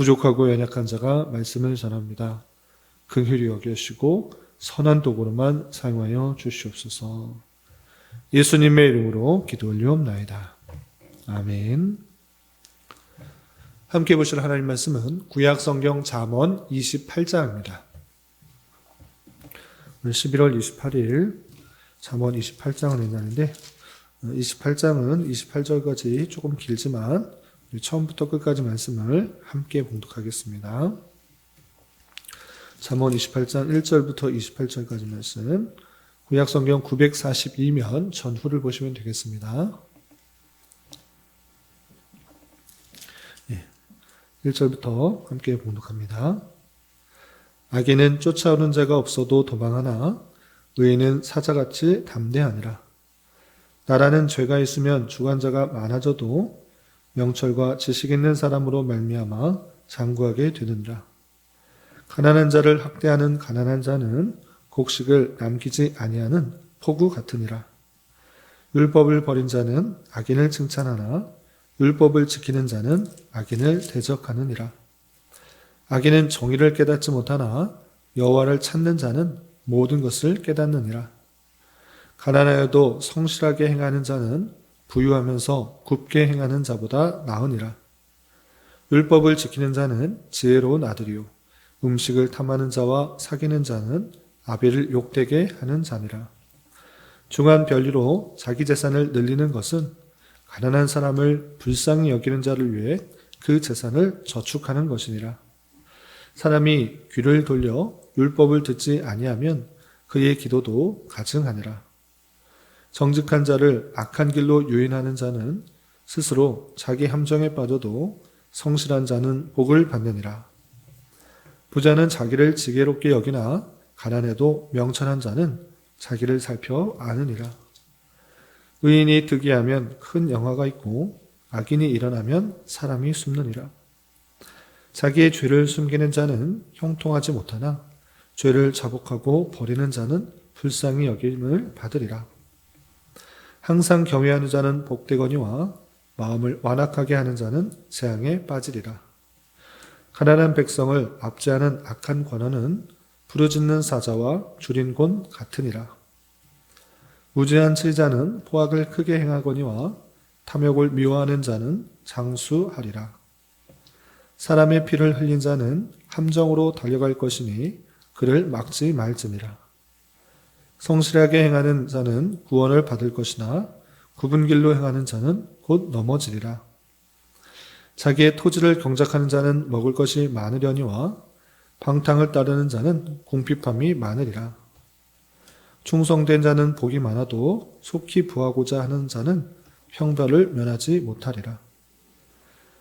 부족하고 연약한 자가 말씀을 전합니다. 긍휼히 여겨시고 선한 도구로만 사용하여 주시옵소서. 예수님의 이름으로 기도 올리옵나이다. 아멘. 함께 보실 하나님 말씀은 구약성경 잠언 28장입니다. 오늘 11월 28일 잠언 28장을 읽는데 28장은 28절까지 조금 길지만 처음부터 끝까지 말씀을 함께 봉독하겠습니다. 잠언 28장 1절부터 28절까지 말씀, 구약성경 942면 전후를 보시면 되겠습니다. 1절부터 함께 봉독합니다. 악인은 쫓아오는 자가 없어도 도망하나 의인은 사자같이 담대하니라. 나라는 죄가 있으면 주관자가 많아져도 명철과 지식 있는 사람으로 말미암아 장구하게 되느니라. 가난한 자를 학대하는 가난한 자는 곡식을 남기지 아니하는 포구 같으니라. 율법을 버린 자는 악인을 칭찬하나 율법을 지키는 자는 악인을 대적하느니라. 악인은 정의를 깨닫지 못하나 여호와를 찾는 자는 모든 것을 깨닫느니라. 가난하여도 성실하게 행하는 자는 부유하면서 굽게 행하는 자보다 나으니라. 율법을 지키는 자는 지혜로운 아들이요 음식을 탐하는 자와 사귀는 자는 아비를 욕되게 하는 자니라. 중한 별리로 자기 재산을 늘리는 것은 가난한 사람을 불쌍히 여기는 자를 위해 그 재산을 저축하는 것이니라. 사람이 귀를 돌려 율법을 듣지 아니하면 그의 기도도 가증하니라. 정직한 자를 악한 길로 유인하는 자는 스스로 자기 함정에 빠져도 성실한 자는 복을 받느니라. 부자는 자기를 지혜롭게 여기나 가난해도 명철한 자는 자기를 살펴 아느니라. 의인이 득이하면 큰 영화가 있고 악인이 일어나면 사람이 숨느니라. 자기의 죄를 숨기는 자는 형통하지 못하나 죄를 자복하고 버리는 자는 불쌍히 여김을 받으리라. 항상 경외하는 자는 복되거니와 마음을 완악하게 하는 자는 재앙에 빠지리라. 가난한 백성을 압제하는 악한 권한은 부르짖는 사자와 줄인 곤 같으니라. 무죄한 치자는 포악을 크게 행하거니와 탐욕을 미워하는 자는 장수하리라. 사람의 피를 흘린 자는 함정으로 달려갈 것이니 그를 막지 말지니라. 성실하게 행하는 자는 구원을 받을 것이나 굽은 길로 행하는 자는 곧 넘어지리라. 자기의 토지를 경작하는 자는 먹을 것이 많으려니와 방탕을 따르는 자는 궁핍함이 많으리라. 충성된 자는 복이 많아도 속히 부하고자 하는 자는 형벌을 면하지 못하리라.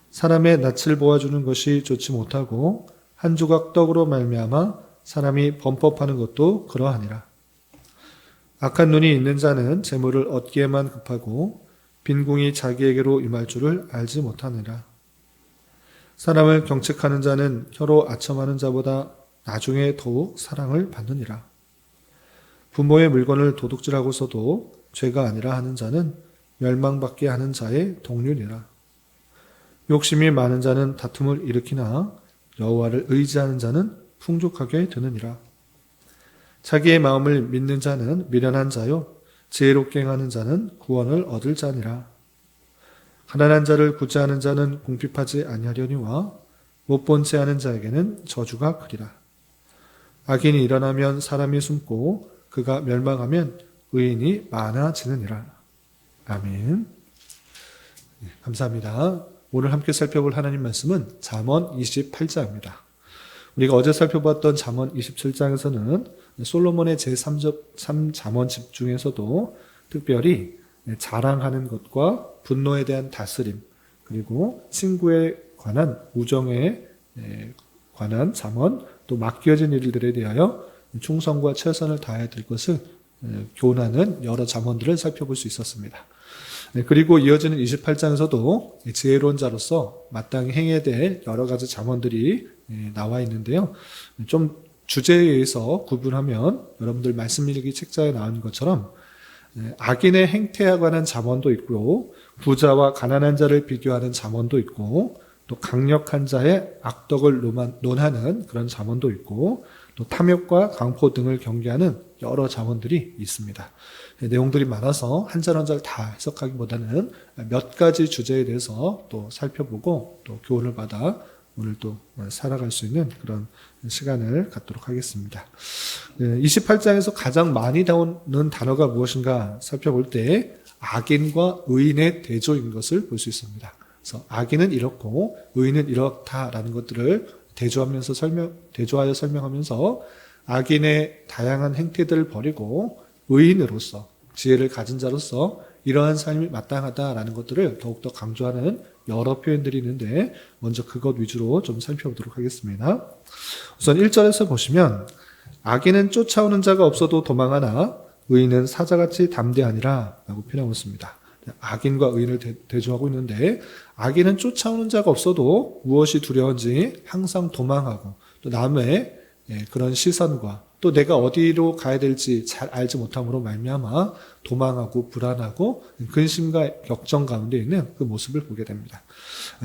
사람의 낯을 보아주는 것이 좋지 못하고 한 조각 떡으로 말미암아 사람이 범법하는 것도 그러하니라. 악한 눈이 있는 자는 재물을 얻기에만 급하고 빈궁이 자기에게로 임할 줄을 알지 못하느라. 사람을 경책하는 자는 혀로 아첨하는 자보다 나중에 더욱 사랑을 받느니라. 부모의 물건을 도둑질하고서도 죄가 아니라 하는 자는 멸망받게 하는 자의 동률이라. 욕심이 많은 자는 다툼을 일으키나 여호와를 의지하는 자는 풍족하게 되느니라. 자기의 마음을 믿는 자는 미련한 자요 지혜롭게 행하는 자는 구원을 얻을 자니라. 가난한 자를 구제하는 자는 궁핍하지 아니하려니와 못본 채 하는 자에게는 저주가 크리라. 악인이 일어나면 사람이 숨고 그가 멸망하면 의인이 많아지느니라. 아멘. 감사합니다. 오늘 함께 살펴볼 하나님 말씀은 잠언 28장입니다. 우리가 어제 살펴봤던 잠언 27장에서는 솔로몬의 제3잠언집 중에서도 특별히 자랑하는 것과 분노에 대한 다스림, 그리고 친구에 관한 우정에 관한 잠언, 또 맡겨진 일들에 대하여 충성과 최선을 다해야 될 것을 교훈하는 여러 잠언들을 살펴볼 수 있었습니다. 그리고 이어지는 28장에서도 지혜로운 자로서 마땅히 행해야 될 여러 가지 잠언들이 나와 있는데요. 좀 주제에 의해서 구분하면 여러분들 말씀 읽기 책자에 나온 것처럼 악인의 행태에 관한 잠언도 있고 부자와 가난한 자를 비교하는 잠언도 있고 또 강력한 자의 악덕을 논하는 그런 잠언도 있고, 또 탐욕과 강포 등을 경계하는 여러 잠언들이 있습니다. 내용들이 많아서 한 절 한 절 다 해석하기보다는 몇 가지 주제에 대해서 또 살펴보고 또 교훈을 받아 오늘 또 살아갈 수 있는 그런 시간을 갖도록 하겠습니다. 28장에서 가장 많이 나오는 단어가 무엇인가 살펴볼 때 악인과 의인의 대조인 것을 볼 수 있습니다. 그래서 악인은 이렇고 의인은 이렇다라는 것들을 대조하여 설명하면서 악인의 다양한 행태들을 버리고 의인으로서 지혜를 가진 자로서 이러한 삶이 마땅하다라는 것들을 더욱더 강조하는 여러 표현들이 있는데 먼저 그것 위주로 좀 살펴보도록 하겠습니다. 우선 1절에서 보시면 악인은 쫓아오는 자가 없어도 도망하나 의인은 사자같이 담대하니라 라고 표현하고 있습니다. 악인과 의인을 대조하고 있는데 악인은 쫓아오는 자가 없어도 무엇이 두려운지 항상 도망하고 또 남의 그런 시선과 또 내가 어디로 가야 될지 잘 알지 못함으로 말미암아 도망하고 불안하고 근심과 걱정 가운데 있는 그 모습을 보게 됩니다.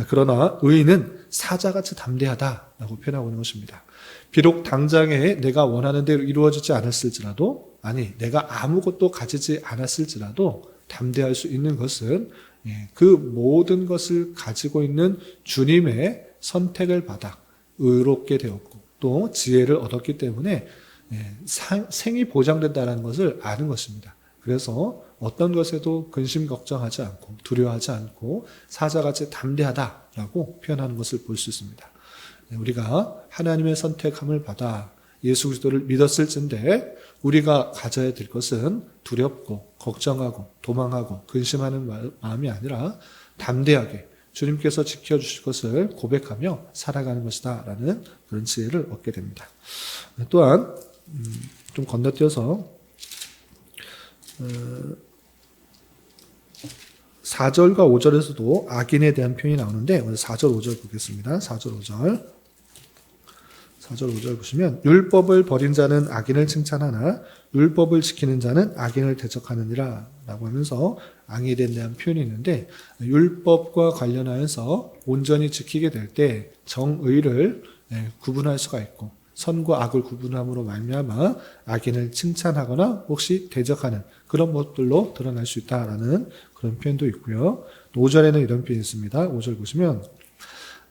그러나 의인은 사자같이 담대하다라고 표현하고 있는 것입니다. 비록 당장에 내가 원하는 대로 이루어지지 않았을지라도 내가 아무것도 가지지 않았을지라도 담대할 수 있는 것은 그 모든 것을 가지고 있는 주님의 선택을 받아 의롭게 되었고 또 지혜를 얻었기 때문에 생이 보장된다는 것을 아는 것입니다. 그래서 어떤 것에도 근심 걱정하지 않고 두려워하지 않고 사자같이 담대하다라고 표현하는 것을 볼 수 있습니다. 우리가 하나님의 선택함을 받아 예수 그리스도를 믿었을진데 우리가 가져야 될 것은 두렵고 걱정하고 도망하고 근심하는 마음이 아니라 담대하게 주님께서 지켜주실 것을 고백하며 살아가는 것이다 라는 그런 지혜를 얻게 됩니다. 또한 좀 건너뛰어서 4절과 5절에서도 악인에 대한 표현이 나오는데 오늘 4절 5절 보겠습니다. 4절 5절 보시면 율법을 버린 자는 악인을 칭찬하나 율법을 지키는 자는 악인을 대적하느니라 라고 하면서 악인에 대한 표현이 있는데 율법과 관련하여서 온전히 지키게 될 때 정의를 구분할 수가 있고 선과 악을 구분함으로 말미암아 악인을 칭찬하거나 혹시 대적하는 그런 것들로 드러날 수 있다라는 그런 표현도 있고요. 5절에는 이런 표현이 있습니다. 5절 보시면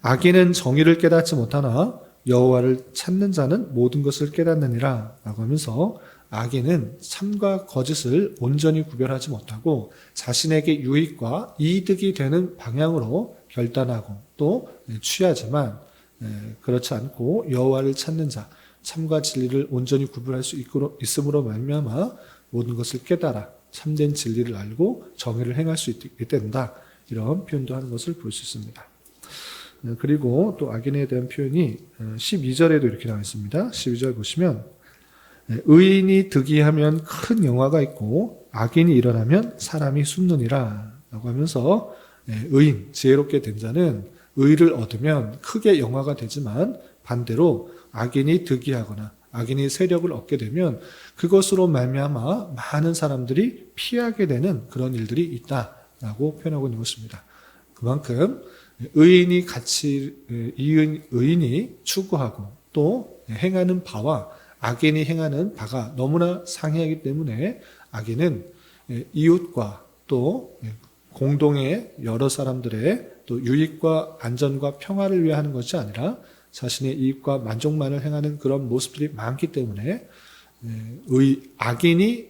악인은 정의를 깨닫지 못하나 여호와를 찾는 자는 모든 것을 깨닫느니라 라고 하면서 악인은 참과 거짓을 온전히 구별하지 못하고 자신에게 유익과 이득이 되는 방향으로 결단하고 또 취하지만 그렇지 않고 여호와를 찾는 자, 참과 진리를 온전히 구별할 수 있음으로 말미암아 모든 것을 깨달아 참된 진리를 알고 정의를 행할 수 있게 된다. 이런 표현도 하는 것을 볼 수 있습니다. 그리고 또 악인에 대한 표현이 12절에도 이렇게 나와 있습니다. 12절 보시면 의인이 득이하면 큰 영화가 있고 악인이 일어나면 사람이 숨느니라 라고 하면서 의인, 지혜롭게 된 자는 의를 얻으면 크게 영화가 되지만 반대로 악인이 득이하거나 악인이 세력을 얻게 되면 그것으로 말미암아 많은 사람들이 피하게 되는 그런 일들이 있다라고 표현하고 있는 것입니다. 그만큼 의인이 추구하고 또 행하는 바와 악인이 행하는 바가 너무나 상이하기 때문에 악인은 이웃과 또 공동의 여러 사람들의 또 유익과 안전과 평화를 위해 하는 것이 아니라 자신의 이익과 만족만을 행하는 그런 모습들이 많기 때문에 악인이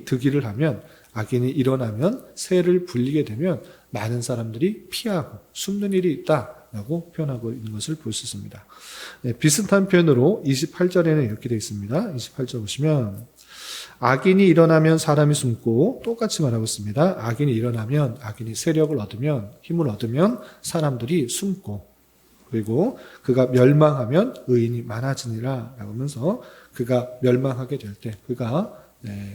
득의를 하면 악인이 일어나면 새를 불리게 되면 많은 사람들이 피하고 숨는 일이 있다라고 표현하고 있는 것을 볼 수 있습니다. 비슷한 표현으로 28절에는 이렇게 되어 있습니다. 28절 보시면 악인이 일어나면 사람이 숨고 똑같이 말하고 있습니다. 악인이 일어나면 악인이 세력을 얻으면 힘을 얻으면 사람들이 숨고 그리고 그가 멸망하면 의인이 많아지니라 라고 하면서 그가 멸망하게 될 때 그가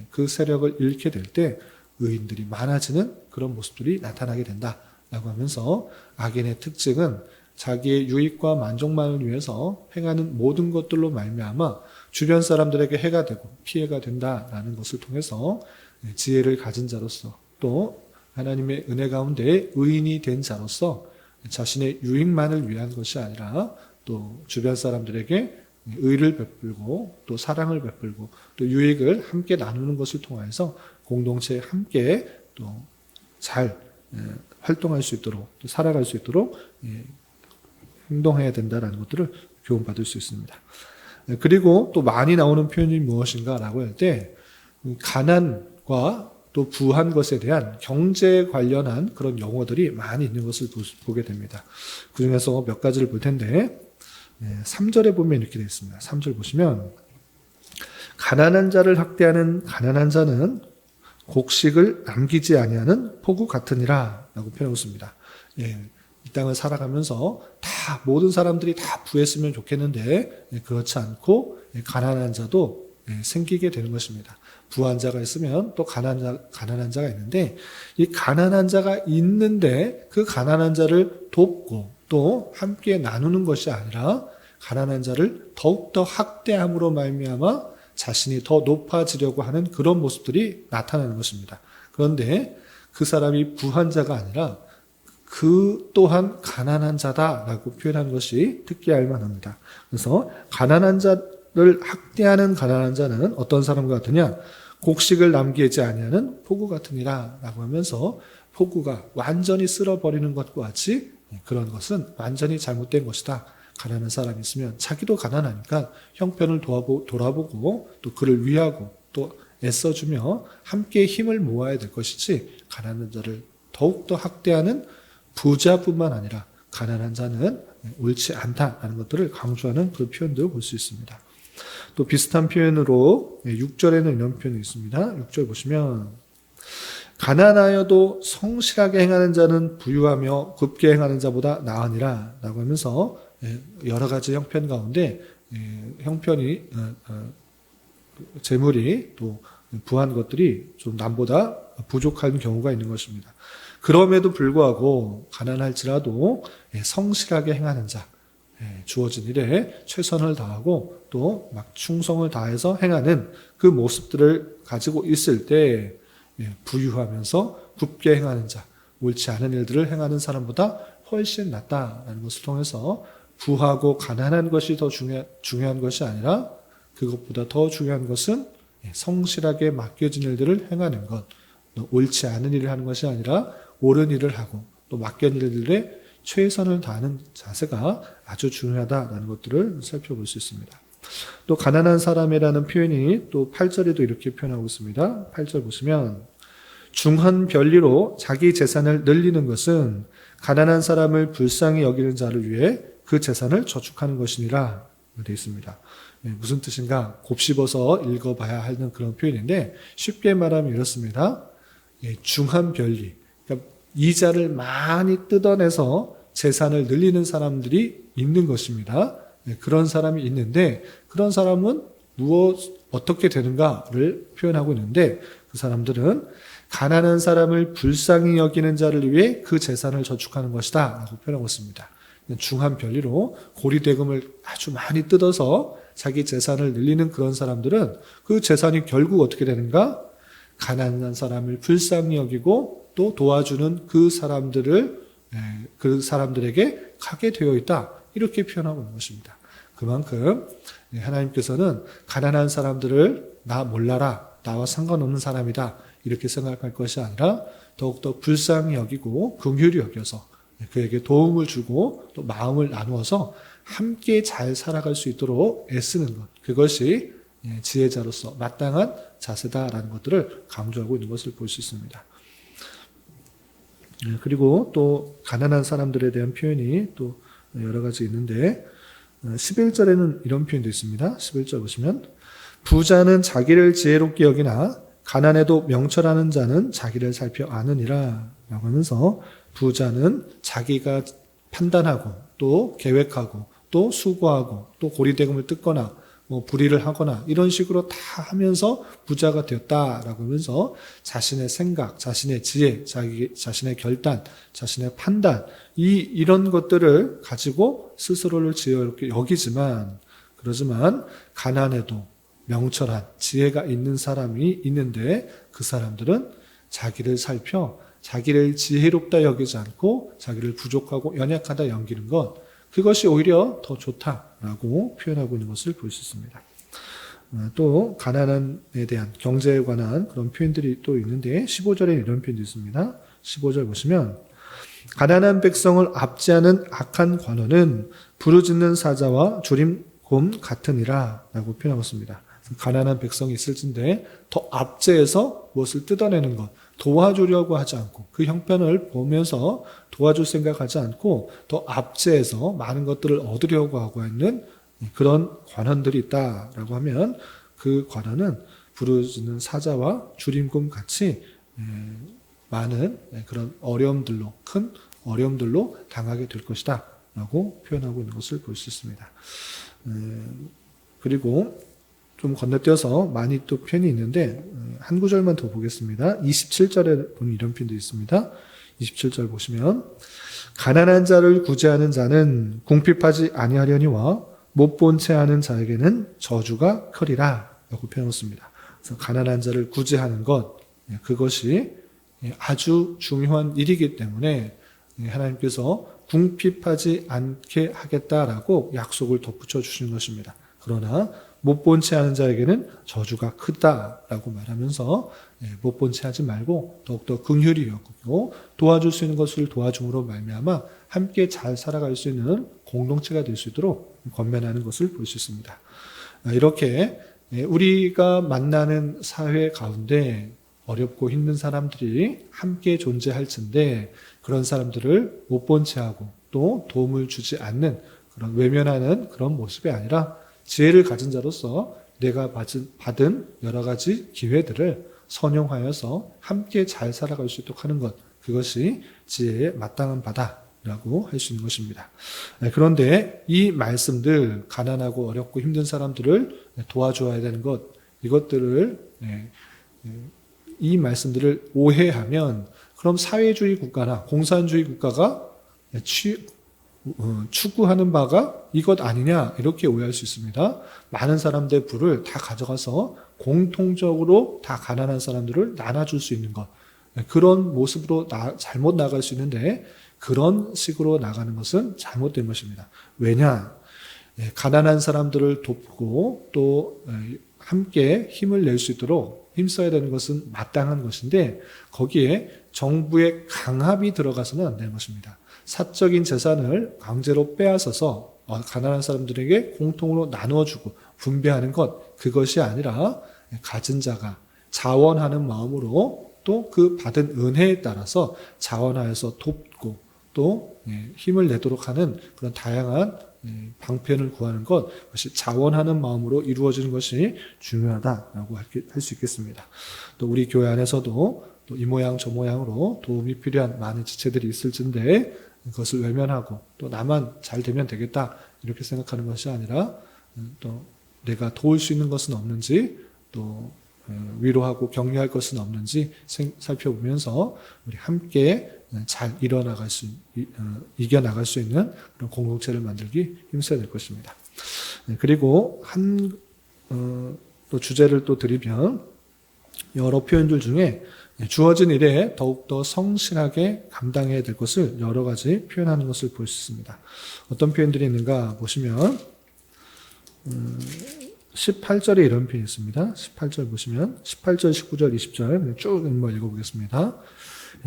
그 세력을 잃게 될 때 의인들이 많아지는 그런 모습들이 나타나게 된다라고 하면서 악인의 특징은 자기의 유익과 만족만을 위해서 행하는 모든 것들로 말미암아 주변 사람들에게 해가 되고 피해가 된다라는 것을 통해서 지혜를 가진 자로서 또 하나님의 은혜 가운데 의인이 된 자로서 자신의 유익만을 위한 것이 아니라 또 주변 사람들에게 의를 베풀고 또 사랑을 베풀고 또 유익을 함께 나누는 것을 통해서 공동체에 함께 또 잘 활동할 수 있도록 또 살아갈 수 있도록 행동해야 된다라는 것들을 교훈받을 수 있습니다. 그리고 또 많이 나오는 표현이 무엇인가라고 할 때 가난과 또 부한 것에 대한 경제 관련한 그런 용어들이 많이 있는 것을 보게 됩니다. 그 중에서 몇 가지를 볼 텐데 3절에 보면 이렇게 되어 있습니다. 3절 보시면 가난한 자를 학대하는 가난한 자는 곡식을 남기지 아니하는 포구 같으니라 라고 표현하고 있습니다. 이 땅을 살아가면서 다 모든 사람들이 다 부했으면 좋겠는데 그렇지 않고 가난한 자도 생기게 되는 것입니다. 부한 자가 있으면 또 가난한 자가 있는데 이 가난한 자가 있는데 그 가난한 자를 돕고 또 함께 나누는 것이 아니라 가난한 자를 더욱더 학대함으로 말미암아 자신이 더 높아지려고 하는 그런 모습들이 나타나는 것입니다. 그런데 그 사람이 부한 자가 아니라 그 또한 가난한 자다라고 표현한 것이 특기할 만합니다. 그래서 가난한 자를 학대하는 가난한 자는 어떤 사람과 같으냐? 곡식을 남기지 아니하는 포구 같으니라 라고 하면서 포구가 완전히 쓸어버리는 것과 같이 그런 것은 완전히 잘못된 것이다. 가난한 사람이 있으면 자기도 가난하니까 형편을 돌아보고 또 그를 위하고 또 애써주며 함께 힘을 모아야 될 것이지 가난한 자를 더욱더 학대하는 부자뿐만 아니라 가난한 자는 옳지 않다라는 것들을 강조하는 그 표현들을 볼 수 있습니다. 또 비슷한 표현으로 6절에는 이런 표현이 있습니다. 6절 보시면 가난하여도 성실하게 행하는 자는 부유하며 곱게 행하는 자보다 나으니라 라고 하면서 여러 가지 형편 가운데 형편이 재물이 또 부한 것들이 좀 남보다 부족한 경우가 있는 것입니다. 그럼에도 불구하고 가난할지라도 성실하게 행하는 자, 주어진 일에 최선을 다하고 또 막 충성을 다해서 행하는 그 모습들을 가지고 있을 때 부유하면서 굽게 행하는 자, 옳지 않은 일들을 행하는 사람보다 훨씬 낫다라는 것을 통해서 부하고 가난한 것이 더 중요한 것이 아니라 그것보다 더 중요한 것은 성실하게 맡겨진 일들을 행하는 것, 옳지 않은 일을 하는 것이 아니라 옳은 일을 하고 또 맡겨진 일들에 최선을 다하는 자세가 아주 중요하다라는 것들을 살펴볼 수 있습니다. 또 가난한 사람이라는 표현이 또 8절에도 이렇게 표현하고 있습니다. 8절 보시면 중한 별리로 자기 재산을 늘리는 것은 가난한 사람을 불쌍히 여기는 자를 위해 그 재산을 저축하는 것이니라 되어 있습니다. 무슨 뜻인가 곱씹어서 읽어봐야 하는 그런 표현인데 쉽게 말하면 이렇습니다. 중한 별리, 그러니까 이자를 많이 뜯어내서 재산을 늘리는 사람들이 있는 것입니다. 그런 사람이 있는데 그런 사람은 어떻게 되는가를 표현하고 있는데 그 사람들은 가난한 사람을 불쌍히 여기는 자를 위해 그 재산을 저축하는 것이다 라고 표현하고 있습니다. 중한 별리로 고리대금을 아주 많이 뜯어서 자기 재산을 늘리는 그런 사람들은 그 재산이 결국 어떻게 되는가? 가난한 사람을 불쌍히 여기고 또 도와주는 그 사람들에게 가게 되어 있다. 이렇게 표현하고 있는 것입니다. 그만큼 하나님께서는 가난한 사람들을 나 몰라라, 나와 상관없는 사람이다 이렇게 생각할 것이 아니라 더욱더 불쌍히 여기고 긍휼히 여겨서 그에게 도움을 주고 또 마음을 나누어서 함께 잘 살아갈 수 있도록 애쓰는 것, 그것이 지혜자로서 마땅한 자세다라는 것들을 강조하고 있는 것을 볼 수 있습니다. 그리고 또 가난한 사람들에 대한 표현이 또 여러 가지 있는데 11절에는 이런 표현도 있습니다. 11절 보시면 부자는 자기를 지혜롭게 여기나 가난해도 명철하는 자는 자기를 살펴 아느니라 라고 하면서 부자는 자기가 판단하고 또 계획하고 또 수고하고 또 고리대금을 뜯거나 불의를 하거나 이런 식으로 다 하면서 부자가 되었다라고 하면서 자신의 생각, 자신의 지혜, 자신의 결단, 자신의 판단 이런 것들을 가지고 스스로를 지혜롭게 여기지만 그러지만 가난해도 명철한 지혜가 있는 사람이 있는데 그 사람들은 자기를 살펴 자기를 지혜롭다 여기지 않고 자기를 부족하고 연약하다 여기는 것, 그것이 오히려 더 좋다라고 표현하고 있는 것을 볼 수 있습니다. 또 가난함에 대한 경제에 관한 그런 표현들이 또 있는데 15절에 이런 표현도 있습니다. 15절 보시면 가난한 백성을 압제하는 악한 관원은 부르짖는 사자와 조림곰 같으니라 라고 표현하고 있습니다. 가난한 백성이 있을진데 더 압제해서 무엇을 뜯어내는 것, 도와주려고 하지 않고 그 형편을 보면서 도와줄 생각하지 않고 더 압제해서 많은 것들을 얻으려고 하고 있는 그런 관원들이 있다라고 하면 그 관원은 부르짖는 사자와 주림곰 같이 많은 그런 어려움들로, 큰 어려움들로 당하게 될 것이다 라고 표현하고 있는 것을 볼 수 있습니다. 그리고 좀 건너뛰어서 많이 또 표현이 있는데 한 구절만 더 보겠습니다. 27절에 보면 이런 표현도 있습니다. 27절 보시면 가난한 자를 구제하는 자는 궁핍하지 아니하려니와 못 본 채 하는 자에게는 저주가 크리라 라고 표현했습니다. 그래서 가난한 자를 구제하는 것, 그것이 아주 중요한 일이기 때문에 하나님께서 궁핍하지 않게 하겠다라고 약속을 덧붙여 주시는 것입니다. 그러나 못 본 채 하는 자에게는 저주가 크다라고 말하면서 못 본 채 하지 말고 더욱더 긍휼히 여기고 도와줄 수 있는 것을 도와줌으로 말미암아 함께 잘 살아갈 수 있는 공동체가 될 수 있도록 권면하는 것을 볼 수 있습니다. 이렇게 우리가 만나는 사회 가운데 어렵고 힘든 사람들이 함께 존재할진데 그런 사람들을 못 본 채 하고 또 도움을 주지 않는 그런 외면하는 그런 모습이 아니라 지혜를 가진 자로서 내가 받은 여러 가지 기회들을 선용하여서 함께 잘 살아갈 수 있도록 하는 것, 그것이 지혜의 마땅한 바다라고 할 수 있는 것입니다. 그런데 이 말씀들, 가난하고 어렵고 힘든 사람들을 도와줘야 되는 것, 이것들을 이 말씀들을 오해하면 그럼 사회주의 국가나 공산주의 국가가 추구하는 바가 이것 아니냐 이렇게 오해할 수 있습니다. 많은 사람들의 부를 다 가져가서 공통적으로 다 가난한 사람들을 나눠줄 수 있는 것, 그런 모습으로 잘못 나갈 수 있는데 그런 식으로 나가는 것은 잘못된 것입니다. 왜냐? 가난한 사람들을 돕고 또 함께 힘을 낼 수 있도록 힘써야 되는 것은 마땅한 것인데 거기에 정부의 강압이 들어가서는 안 되는 것입니다. 사적인 재산을 강제로 빼앗아서 가난한 사람들에게 공통으로 나누어주고 분배하는 것, 그것이 아니라 가진 자가 자원하는 마음으로 또 그 받은 은혜에 따라서 자원하여서 돕고 또 힘을 내도록 하는 그런 다양한 방편을 구하는 것, 그것이 자원하는 마음으로 이루어지는 것이 중요하다라고 할 수 있겠습니다. 또 우리 교회 안에서도 또 이 모양 저 모양으로 도움이 필요한 많은 지체들이 있을진데 그것을 외면하고 또 나만 잘 되면 되겠다 이렇게 생각하는 것이 아니라 또 내가 도울 수 있는 것은 없는지 또 위로하고 격려할 것은 없는지 살펴보면서 우리 함께 잘 이겨나갈 수 있는 그런 공동체를 만들기 힘써야 될 것입니다. 그리고 또 주제를 또 드리면 여러 표현들 중에 주어진 일에 더욱더 성실하게 감당해야 될 것을 여러 가지 표현하는 것을 볼 수 있습니다. 어떤 표현들이 있는가 보시면 18절에 이런 표현이 있습니다. 18절 보시면 18절, 19절, 20절 쭉 읽어보겠습니다.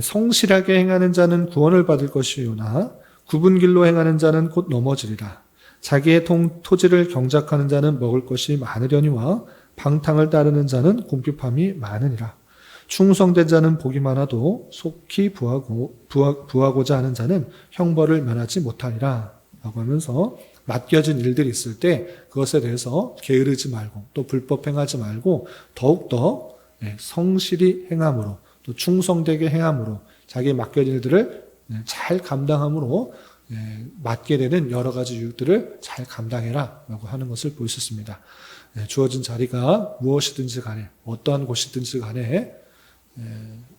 성실하게 행하는 자는 구원을 받을 것이요나 굽은 길로 행하는 자는 곧 넘어지리라. 자기의 토지를 경작하는 자는 먹을 것이 많으려니와 방탕을 따르는 자는 궁핍함이 많으니라. 충성된 자는 복이 많아도 속히 부하고자 하는 자는 형벌을 면하지 못하리라 라고 하면서 맡겨진 일들이 있을 때 그것에 대해서 게으르지 말고 또 불법 행하지 말고 더욱더 성실히 행함으로 또 충성되게 행함으로 자기의 맡겨진 일들을 잘 감당함으로 맡게 되는 여러 가지 유익들을 잘 감당해라 라고 하는 것을 볼 수 있습니다. 주어진 자리가 무엇이든지 간에 어떠한 곳이든지 간에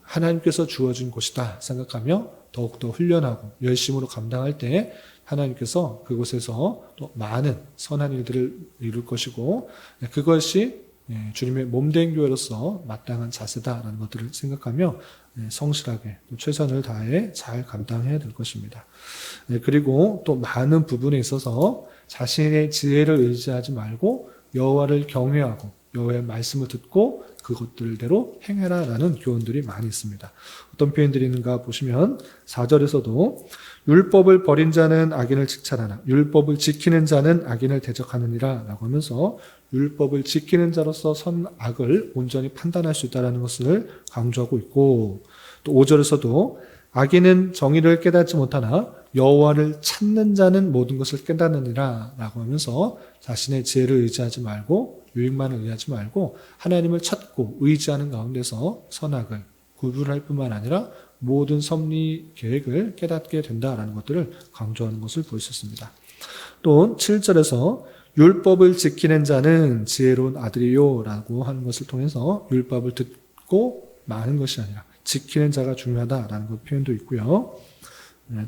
하나님께서 주어진 곳이다 생각하며 더욱더 훈련하고 열심으로 감당할 때 하나님께서 그곳에서 또 많은 선한 일들을 이룰 것이고 그것이 주님의 몸된 교회로서 마땅한 자세다라는 것들을 생각하며 성실하게 또 최선을 다해 잘 감당해야 될 것입니다. 그리고 또 많은 부분에 있어서 자신의 지혜를 의지하지 말고 여호와를 경외하고 여호와의 말씀을 듣고 그것들대로 행해라라는 교훈들이 많이 있습니다. 어떤 표현들이 있는가 보시면 4절에서도 율법을 버린 자는 악인을 칭찬하나 율법을 지키는 자는 악인을 대적하느니라 라고 하면서 율법을 지키는 자로서 선악을 온전히 판단할 수 있다는 것을 강조하고 있고, 또 5절에서도 악인은 정의를 깨닫지 못하나 여호와를 찾는 자는 모든 것을 깨닫느니라 라고 하면서 자신의 지혜를 의지하지 말고 유익만을 의지하지 말고 하나님을 찾고 의지하는 가운데서 선악을 구분할 뿐만 아니라 모든 섭리 계획을 깨닫게 된다라는 것들을 강조하는 것을 볼 수 있습니다. 또 7절에서 율법을 지키는 자는 지혜로운 아들이요 라고 하는 것을 통해서 율법을 듣고 마는 것이 아니라 지키는 자가 중요하다라는 것 표현도 있고요.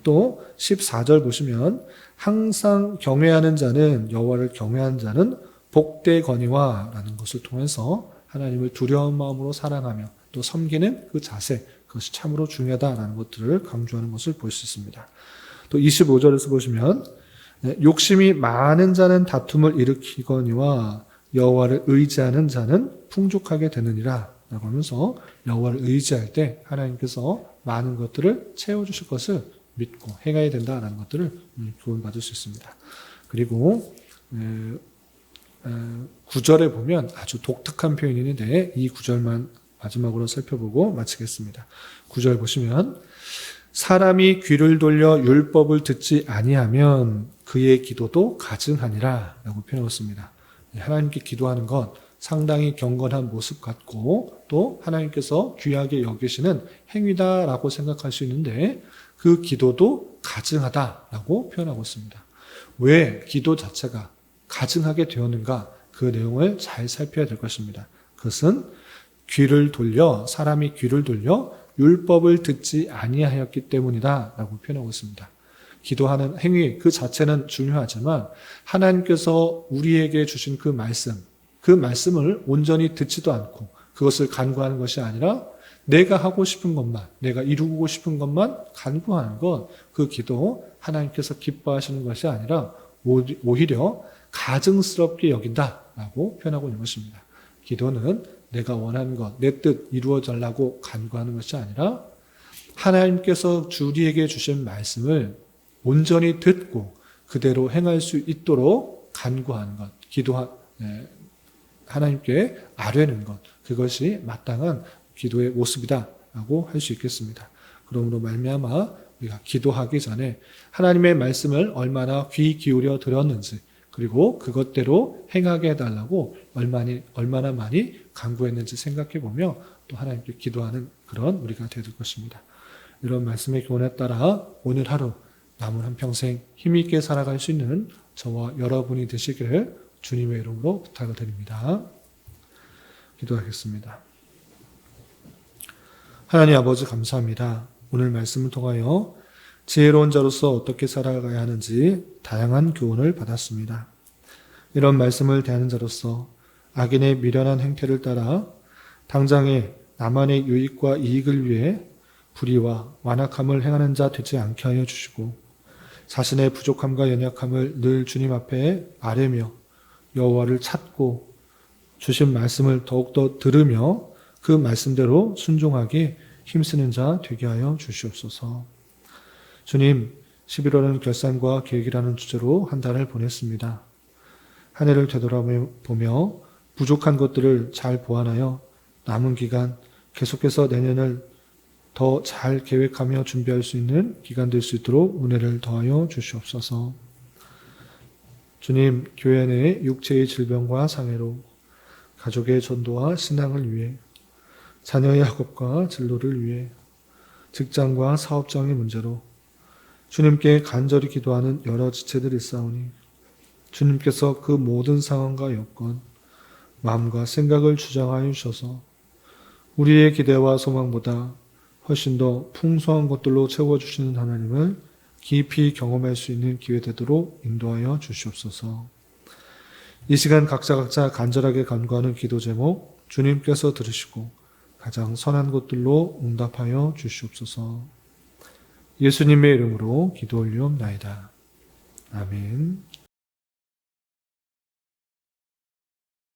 또 14절 보시면 항상 경외하는 자는 여호와를 경외하는 자는 복되거니와 라는 것을 통해서 하나님을 두려운 마음으로 사랑하며 또 섬기는 그 자세, 그것이 참으로 중요하다라는 것들을 강조하는 것을 볼 수 있습니다. 또 25절에서 보시면 욕심이 많은 자는 다툼을 일으키거니와 여호와를 의지하는 자는 풍족하게 되느니라 라고 하면서 여호와를 의지할 때 하나님께서 많은 것들을 채워주실 것을 믿고 행해야 된다라는 것들을 교훈받을 수 있습니다. 그리고 9절에 보면 아주 독특한 표현이 있는데 이 9절만 마지막으로 살펴보고 마치겠습니다. 9절 보시면 사람이 귀를 돌려 율법을 듣지 아니하면 그의 기도도 가증하니라 라고 표현하고 있습니다. 하나님께 기도하는 것 상당히 경건한 모습 같고 또 하나님께서 귀하게 여기시는 행위다라고 생각할 수 있는데 그 기도도 가증하다라고 표현하고 있습니다. 왜 기도 자체가 가증하게 되었는가 그 내용을 잘 살펴야 될 것입니다. 그것은 사람이 귀를 돌려 율법을 듣지 아니하였기 때문이다 라고 표현하고 있습니다. 기도하는 행위 그 자체는 중요하지만 하나님께서 우리에게 주신 그 말씀을 온전히 듣지도 않고 그것을 간구하는 것이 아니라 내가 하고 싶은 것만, 내가 이루고 싶은 것만 간구하는 것, 그 기도 하나님께서 기뻐하시는 것이 아니라 오히려 가증스럽게 여긴다라고 표현하고 있는 것입니다. 기도는 내가 원하는 것, 내 뜻 이루어달라고 간구하는 것이 아니라 하나님께서 우리에게 주신 말씀을 온전히 듣고 그대로 행할 수 있도록 간구하는 것, 하나님께 아뢰는 것, 그것이 마땅한 기도의 모습이다라고 할 수 있겠습니다. 그러므로 말미암아 우리가 기도하기 전에 하나님의 말씀을 얼마나 귀 기울여 들었는지 그리고 그것대로 행하게 해달라고 얼마나 많이 간구했는지 생각해보며 또 하나님께 기도하는 그런 우리가 될 것입니다. 이런 말씀의 교훈에 따라 오늘 하루 남은 한평생 힘있게 살아갈 수 있는 저와 여러분이 되시기를 주님의 이름으로 부탁을 드립니다. 기도하겠습니다. 하나님 아버지 감사합니다. 오늘 말씀을 통하여 지혜로운 자로서 어떻게 살아가야 하는지 다양한 교훈을 받았습니다. 이런 말씀을 대하는 자로서 악인의 미련한 행태를 따라 당장에 나만의 유익과 이익을 위해 불의와 완악함을 행하는 자 되지 않게 하여 주시고 자신의 부족함과 연약함을 늘 주님 앞에 아뢰며 여호와를 찾고 주신 말씀을 더욱더 들으며 그 말씀대로 순종하게 힘쓰는 자 되게 하여 주시옵소서. 주님, 11월은 결산과 계획이라는 주제로 한 달을 보냈습니다. 한 해를 되돌아보며 부족한 것들을 잘 보완하여 남은 기간 계속해서 내년을 더 잘 계획하며 준비할 수 있는 기간 될 수 있도록 은혜를 더하여 주시옵소서. 주님, 교회 내 육체의 질병과 장애로 가족의 전도와 신앙을 위해 자녀의 학업과 진로를 위해 직장과 사업장의 문제로 주님께 간절히 기도하는 여러 지체들이 있사오니 주님께서 그 모든 상황과 여건, 마음과 생각을 주장하여 주셔서 우리의 기대와 소망보다 훨씬 더 풍성한 것들로 채워주시는 하나님을 깊이 경험할 수 있는 기회 되도록 인도하여 주시옵소서. 이 시간 각자 간절하게 간구하는 기도 제목 주님께서 들으시고 가장 선한 것들로 응답하여 주시옵소서. 예수님의 이름으로 기도 올리옵나이다. 아멘.